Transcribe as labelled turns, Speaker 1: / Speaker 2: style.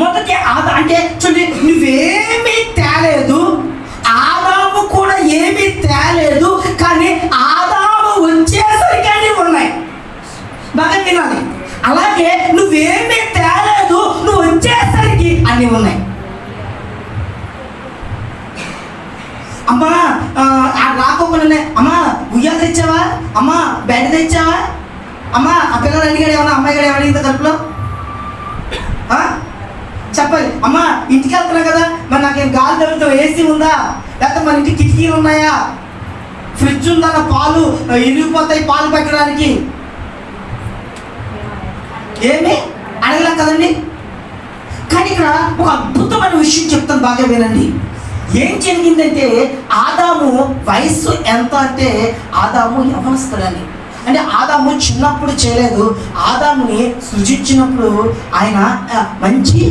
Speaker 1: మొదటి అంటే చూడండి, నువ్వేమీ తేలేదు, ఆదాము కూడా ఏమీ తేలేదు, కానీ ఆదాము వచ్చేసరికి అన్నీ ఉన్నాయి. బాగా వినాలి. అలాగే నువ్వేమీ తేలేదు, నువ్వు వచ్చేసరికి అన్నీ ఉన్నాయి. అమ్మా రాకపోకుండా అమ్మా ఉయ్యాలు తెచ్చావా, అమ్మా బెడ్ తెచ్చావా, అమ్మా ఆ పిల్లలు అడిగాడు ఏమన్నా, అమ్మాయి గారు ఏమడిగిందో కడుపులో చెప్పాలి. అమ్మా ఇంటికి వెళ్తున్నా కదా, మరి నాకేం గాలి తగులుతావు, ఏసీ ఉందా, లేకపోతే మన ఇంటికి కిటికీలు ఉన్నాయా, ఫ్రిడ్జ్ ఉందా, నా పాలు ఇరిగిపోతాయి పాలు పెట్టడానికి, ఏమి అడగలేం కదండి. కానీ ఇక్కడ ఒక అద్భుతమైన విషయం చెప్తాను, బాగా వినండి. ఏం జరిగిందంటే ఆదాము వయస్సు ఎంత అంటే ఆదాము యవనస్తుడని. అంటే ఆదాము చిన్నప్పుడు చేయలేదు, ఆదాముని సృజించినప్పుడు ఆయన మంచి